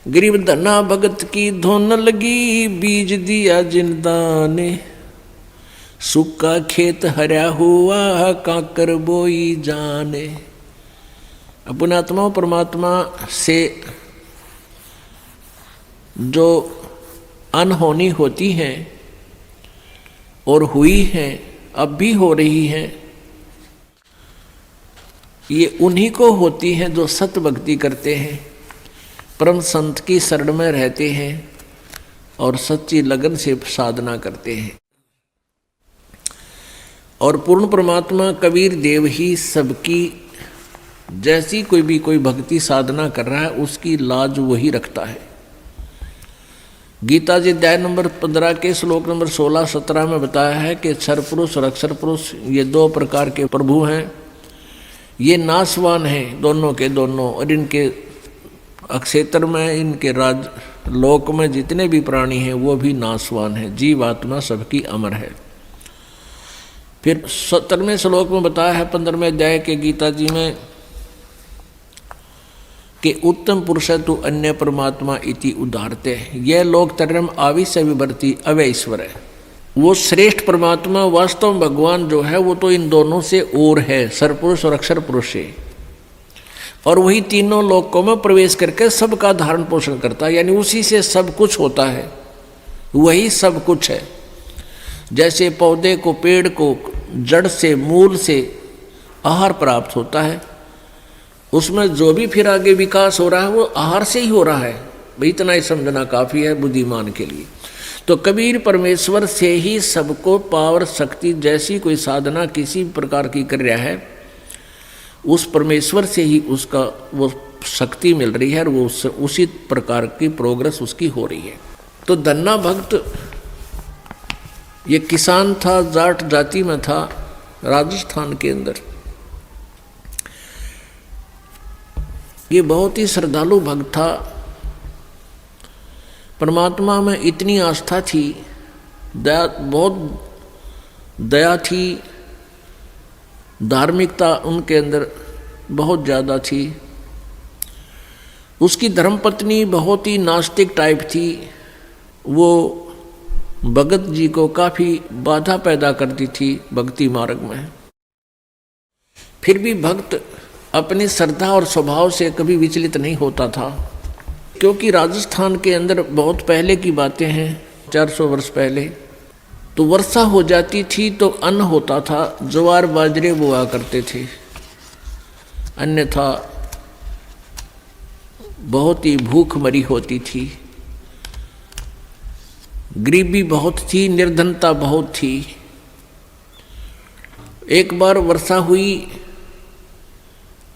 गरीब धना भगत की धुन लगी, बीज दिया जिंदा ने। सूखा खेत हरा हुआ, काकर बोई जाने। अपने आत्मा परमात्मा से जो अनहोनी होती है और हुई है, अब भी हो रही है, ये उन्हीं को होती है जो सत भक्ति करते हैं, परम संत की शरण में रहते हैं और सच्ची लगन से साधना करते हैं। और पूर्ण परमात्मा कबीर देव ही सबकी, जैसी कोई भक्ति साधना कर रहा है उसकी लाज वही रखता है। गीता जी अध्याय नंबर 15 के श्लोक नंबर 16-17 में बताया है कि क्षर पुरुष और अक्षर पुरुष ये दो प्रकार के प्रभु हैं, ये नाशवान हैं दोनों के दोनों, और इनके अक्षेत्र में, इनके राज लोक में जितने भी प्राणी हैं वो भी नाशवान हैं, जीव आत्मा सबकी अमर है। फिर 17वें श्लोक में बताया है 15वें अध्याय के गीता जी में कि उत्तम पुरुष तु अन्य परमात्मा इति उदाहरते। यह लोक तरम आविश्य विभर्ति अवय ईश्वर है। वो श्रेष्ठ परमात्मा वास्तव में भगवान जो है वो तो इन दोनों से और है, सरपुरुष और अक्षर पुरुष से, और वही तीनों लोकों में प्रवेश करके सबका धारण पोषण करता है, यानी उसी से सब कुछ होता है, वही सब कुछ है। जैसे पौधे को, पेड़ को जड़ से, मूल से आहार प्राप्त होता है, उसमें जो भी फिर आगे विकास हो रहा है वो आहार से ही हो रहा है। भाई इतना ही समझना काफ़ी है बुद्धिमान के लिए। तो कबीर परमेश्वर से ही सबको पावर शक्ति, जैसी कोई साधना किसी प्रकार की कर रहा है, उस परमेश्वर से ही उसका वो शक्ति मिल रही है और वो उसी प्रकार की प्रोग्रेस उसकी हो रही है। तो धन्ना भक्त ये किसान था, जाट जाति में था, राजस्थान के अंदर। ये बहुत ही श्रद्धालु भक्त था, परमात्मा में इतनी आस्था थी, दया, बहुत दया थी, धार्मिकता उनके अंदर बहुत ज़्यादा थी। उसकी धर्मपत्नी बहुत ही नास्तिक टाइप थी, वो भगत जी को काफ़ी बाधा पैदा करती थी भक्ति मार्ग में। फिर भी भक्त अपनी श्रद्धा और स्वभाव से कभी विचलित नहीं होता था, क्योंकि राजस्थान के अंदर बहुत पहले की बातें हैं, 400 वर्ष पहले, तो वर्षा हो जाती थी तो अन्न होता था, ज्वार बाजरे बोआ करते थे, अन्यथा बहुत ही भूखमरी होती थी, गरीबी बहुत थी, निर्धनता बहुत थी। एक बार वर्षा हुई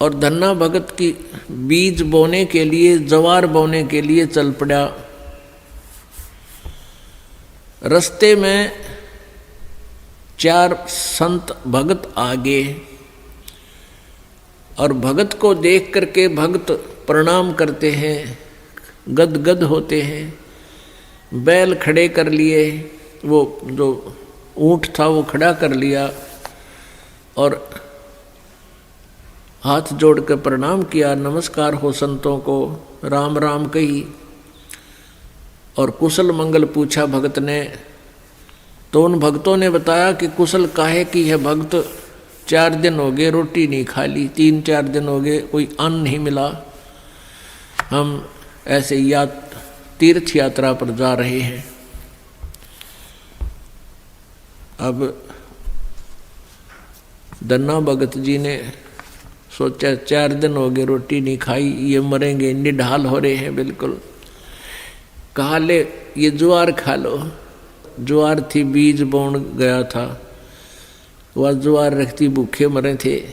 और धन्ना भगत की बीज बोने के लिए, ज्वार बोने के लिए चल पड़ा। रास्ते में 4 संत भगत आ गए और भगत को देख करके भगत प्रणाम करते हैं, गदगद होते हैं, बैल खड़े कर लिए, वो जो ऊंट था वो खड़ा कर लिया और हाथ जोड़कर प्रणाम किया, नमस्कार हो संतों को, राम राम कही और कुशल मंगल पूछा भगत ने। तो उन भक्तों ने बताया कि कुशल काहे की है भगत, 4 दिन हो गए रोटी नहीं खा ली, 3-4 दिन हो गए कोई अन्न नहीं मिला, हम ऐसे तीर्थ यात्रा पर जा रहे हैं। अब धन्ना भगत जी ने सोचा 4 दिन हो गए रोटी नहीं खाई, ये मरेंगे, निढाल हो रहे हैं बिल्कुल। कहा ले ये ज्वार खा लो। ज्वार थी, बीज बोन गया था, वह ज्वार रखती, भूखे मरे थे,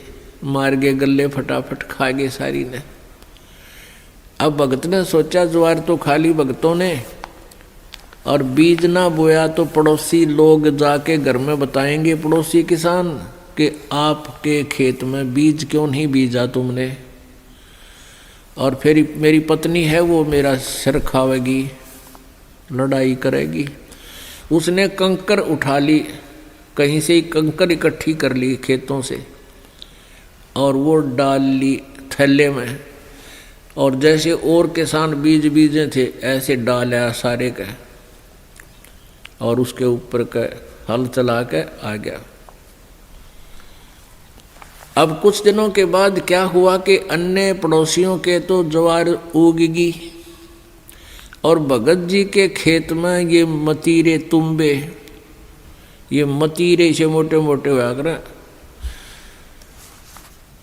मार गए गले, फटाफट खा गए सारी ने। अब भगत ने सोचा ज्वार तो खा ली भगतों ने, और बीज ना बोया तो पड़ोसी लोग जाके घर में बताएंगे, पड़ोसी किसान, कि आपके खेत में बीज क्यों नहीं बीजा तुमने, और फिर मेरी पत्नी है वो मेरा सिर खावेगी, लड़ाई करेगी। उसने कंकर उठा ली, कहीं से ही कंकर इकट्ठी कर ली खेतों से और वो डाल ली थैले में और जैसे और किसान बीज बीजे थे ऐसे डाला सारे का और उसके ऊपर का हल चला के आ गया। अब कुछ दिनों के बाद क्या हुआ कि अन्य पड़ोसियों के तो ज्वार उगगी और भगत जी के खेत में ये मतीरे तुम्बे, ये मतीरे से मोटे मोटे हुआ कर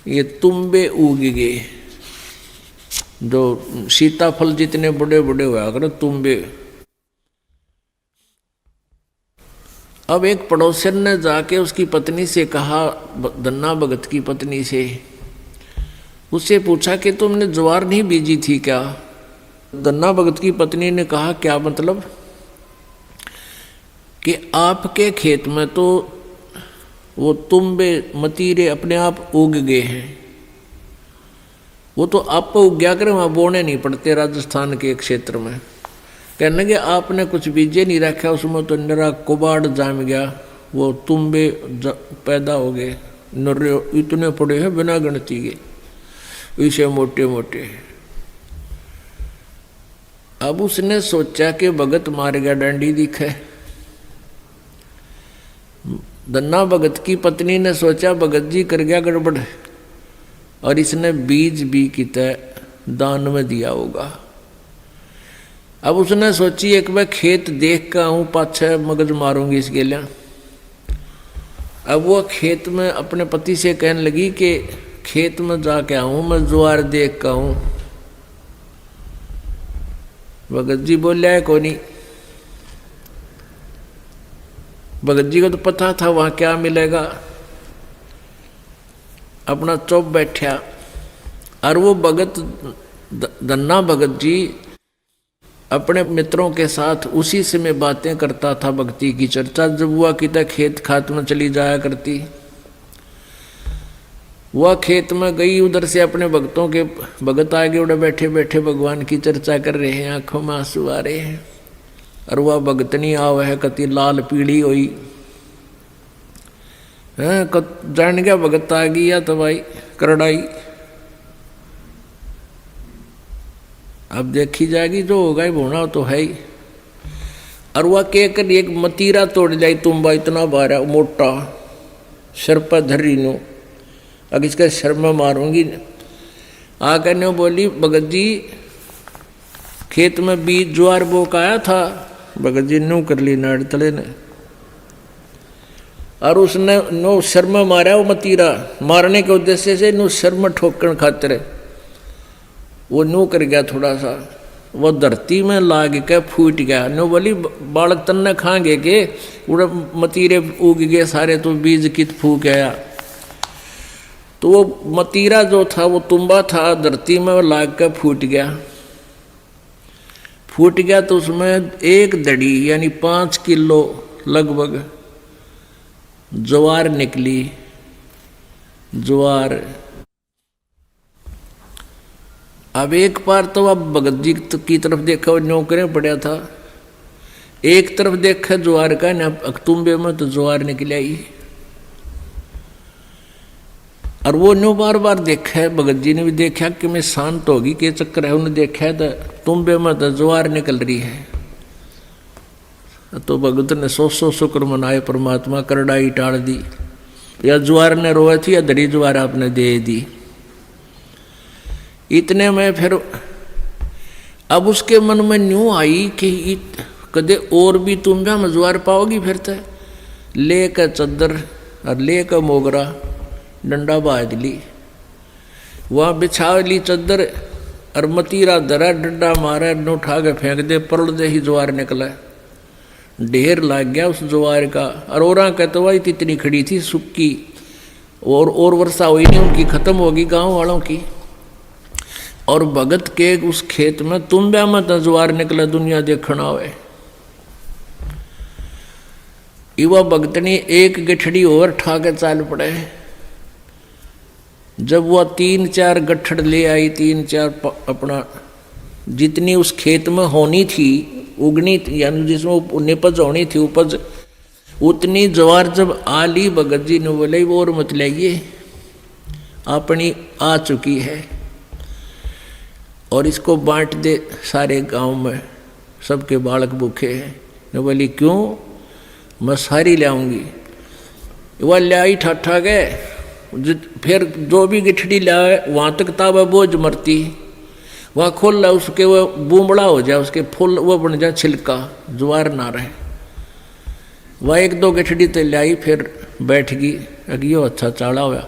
ये तुम्बे उग गए, जो सीताफल जितने बड़े बड़े हुआ कर तुम्बे। अब एक पड़ोसन ने जाके उसकी पत्नी से कहा, धन्ना भगत की पत्नी से, उससे पूछा कि तुमने ज्वार नहीं बीजी थी क्या? धन्ना भगत की पत्नी ने कहा, क्या मतलब? कि आपके खेत में तो वो तुम्बे मतीरे अपने आप उग गए हैं, वो तो आप उग गया करे, वहाँ बोने नहीं पड़ते राजस्थान के क्षेत्र में। कहने लगे आपने कुछ बीजे नहीं रखा, उसमें तो निरा कुबाड़ जाम गया, वो तुम्बे पैदा हो गए, इतने पड़े हैं बिना गिनती के, इसे मोटे मोटे। अब उसने सोचा कि भगत मार गया डंडी दिखे। धन्ना भगत की पत्नी ने सोचा भगत जी कर गया गड़बड़ और इसने बीज भी कितने दान में दिया होगा। अब उसने सोची एक बार खेत देख कर आऊँ, पाछे मगज मारूंगी इसके लिए। अब वो खेत में अपने पति से कहने लगी कि खेत में जाके आऊँ, मैं ज्वार देख कर आऊँ। भगत जी बोलिया है को नहीं। भगत जी को तो पता था वहाँ क्या मिलेगा, अपना चुप बैठा। और वो भगत धन्ना भगत जी अपने मित्रों के साथ उसी से में बातें करता था, भक्ति की चर्चा जब हुआ कि तक खेत खात में चली जाया करती। वह खेत में गई, उधर से अपने भक्तों के भगत आगे उड़े बैठे बैठे भगवान की चर्चा कर रहे हैं, आंखों में आंसू आ रहे हैं। और वह भगतनी आव है कति लाल पीड़ी हुई है, जान गया भगत आ गई या तो भाई करड़ाई। अब देखी जाएगी, जो होगा ही होना तो है ही। और वह कहकर एक मतीरा तोड़ जाई, तुम्बा इतना बारा मोटा सिर पर धरी नो, अब इसका सिर में मारूंगी। आकर ने बोली भगत जी खेत में बीज ज्वार बोक आया था। भगत जी नो कर ली नाड़ तले ने, और उसने नो सिर में मारा। वो मतीरा मारने के उद्देश्य से नो सिर में ठोकन खातिर वो नो कर गया थोड़ा सा, वो धरती में लाग के फूट गया। नो बोली बालक तन्ने खाएंगे के उड़े मतीरे उग गए सारे, तो बीज कित फूक गया। तो वो मतीरा जो था वो तुम्बा था, धरती में लाग के फूट गया। फूट गया तो उसमें एक दड़ी यानी 5 किलो लगभग ज्वार निकली। ज्वार अब एक बार तो अब भगत जी की तरफ देखा, वो नौकरें पड़ा था, एक तरफ देखा ज्वार का न अक्तुम्बे में तो ज्वार निकल आई। और वो न्यू बार बार देखा है, भगत जी ने भी देखा कि मैं शांत होगी के चक्कर है, उन्हें देखा तो तुम्बे में तो ज्वार निकल रही है। तो भगत ने 100 शुक्र मनाए, परमात्मा करड़ाई टाल दी, या ज्वार ने रोए थी या दरी ज्वार आपने दे दी। इतने में फिर अब उसके मन में न्यू आई कि कदे और भी तुम भी हम ज्वार पाओगी। फिर तो ले कर चद्दर और ले कर मोगरा डंडा बाज ली, वहाँ बिछा ली चद्दर और मतीरा धरा, डंडा मारा, उठा के फेंक दे, परल दे ही ज्वार निकला। ढेर लग गया उस ज्वार का। और औरा कहते वही इतनी खड़ी थी सुक्की, और वर्षा हुई नहीं, उनकी खत्म होगी गांव वालों की। और भगत के उस खेत में तुम्बे में तो ज्वार निकला, दुनिया देखना हुए। युवा भगतनी एक गठड़ी और ठा के चाल पड़े। जब वह 3-4 गठड़ ले आई, 3-4 अपना जितनी उस खेत में होनी थी उगनी थी, यानी जिसमें निपज होनी थी उपज, उतनी ज्वार जब आ ली, भगत जी ने बोले वो और मत लाइए, अपनी आ चुकी है। और इसको बांट दे सारे गांव में, सबके बालक भूखे हैं। ने बोली क्यों, मैं सारी ले आऊँगी। वह ले आई ठाठा गए, फिर जो भी गिठड़ी लाए वहाँ तक ताबा बोझ मरती, वहाँ खोल ला उसके वो बूमड़ा हो जाए, उसके फूल वो बन जाए छिलका, ज्वार ना रहे। वह एक दो गिठड़ी तो लाई, फिर बैठ गई, अगियो अच्छा चाड़ा हुआ।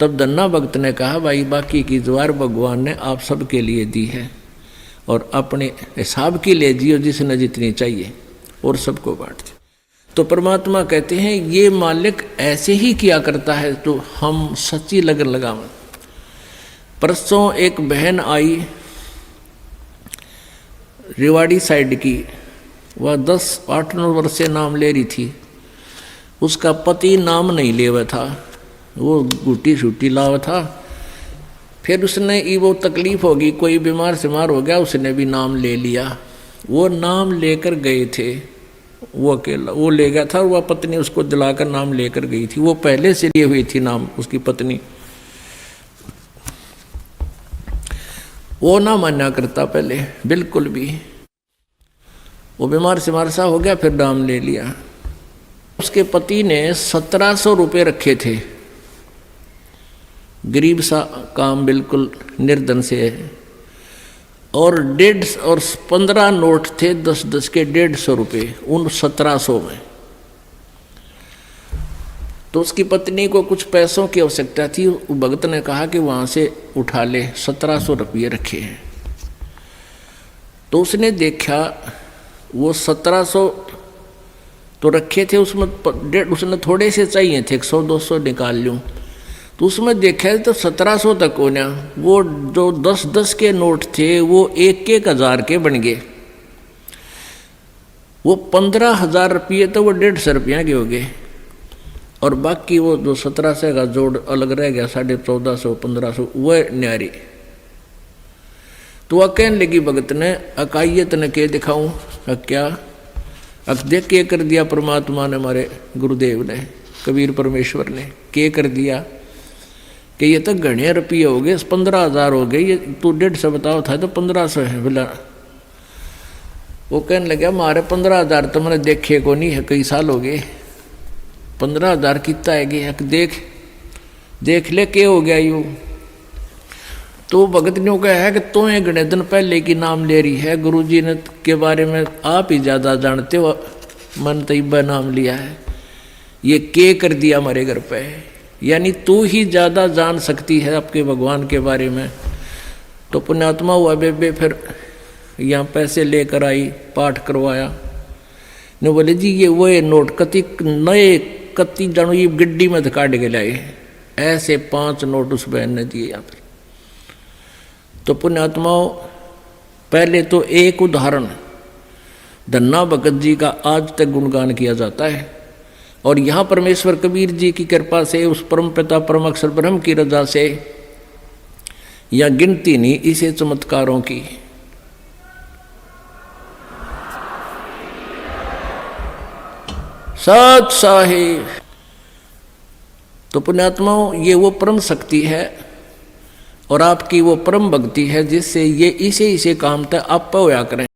तब धन्ना भक्त ने कहा भाई बाकी की ज्वार भगवान ने आप सबके लिए दी है और अपने हिसाब की ले जियो जिसने जितनी चाहिए और सबको बांट दे। तो परमात्मा कहते हैं ये मालिक ऐसे ही किया करता है तो हम सच्ची लगन लगावें। परसों एक बहन आई रेवाड़ी साइड की, वह 10-8-9 वर्ष से नाम ले रही थी। उसका पति नाम नहीं ले हुआ था, वो गुटी छुट्टी लावा था। फिर उसने वो तकलीफ होगी, कोई बीमार सिमार हो गया, उसने भी नाम ले लिया। वो नाम लेकर गए थे, वो अकेला वो ले गया था, वह पत्नी उसको दिलाकर नाम लेकर गई थी। वो पहले से लिए हुई थी नाम उसकी पत्नी। वो ना माना करता पहले बिल्कुल भी, वो बीमार सिमार सा हो गया, फिर नाम ले लिया। उसके पति ने 1700 रुपये रखे थे, गरीब सा काम, बिल्कुल निर्धन से है। और 1.5 और 15 नोट थे 10-10 के 150 रुपये उन 1700 में। तो उसकी पत्नी को कुछ पैसों की आवश्यकता थी, भगत ने कहा कि वहाँ से उठा ले, 1700 रुपये रखे हैं। तो उसने देखा वो 1700 तो रखे थे, उसमें उसने थोड़े से चाहिए थे, 100-200 निकाल लूँ। तो उसमें देखा तो 1700 तक होना, वो जो 10-10 के नोट थे वो 1-1 हज़ार के बन गए। वो 15,000 रुपये तो वो 150 रुपया के हो गए, और बाकी वो जो 1700 का जोड़ अलग रह गया, 1450-1500 वह न्यारी। तो वह कहने लगी भगत ने, अकाइयत ने के दिखाऊं, क्या अब देख के कर दिया परमात्मा ने, हमारे गुरुदेव ने, कबीर परमेश्वर ने के कर दिया कि ये तो घने रुपये हो गए, 15,000 हो गए, ये तू 150 बताओ था तो 1500 है बोला। वो कहने लगा मारे 15,000 तो मैंने देखे को नहीं है, कई साल हो गए, 15,000 कितना है गया, देख ले के हो गया यूँ। तो भगत ने कहा है कि तुम्हें घने दिन पहले की नाम ले रही है, गुरुजी ने के बारे में आप ही ज़्यादा जानते हो, मन तैयबा नाम लिया है, ये के कर दिया हमारे घर पे, यानी तू ही ज़्यादा जान सकती है आपके भगवान के बारे में। तो पुण्यात्मा हुआ बेबे, फिर यहाँ पैसे लेकर आई, पाठ करवाया। ने बोले जी ये वो नोट कति नए कति जानो ये गड्डी में काट के लाए, ऐसे 5 नोट उस बहन ने दिए यहाँ पर। तो पुण्यात्माओं पहले तो एक उदाहरण धन्ना भगत जी का आज तक गुणगान किया जाता है, और यहाँ परमेश्वर कबीर जी की कृपा से, उस परम पिता परम अक्षर ब्रह्म की रजा से, या गिनती नहीं इसे चमत्कारों की। सत साहिब। तो पुण्यात्माओं ये वो परम शक्ति है और आपकी वो परम भक्ति है जिससे ये इसे काम तक आप होया करें।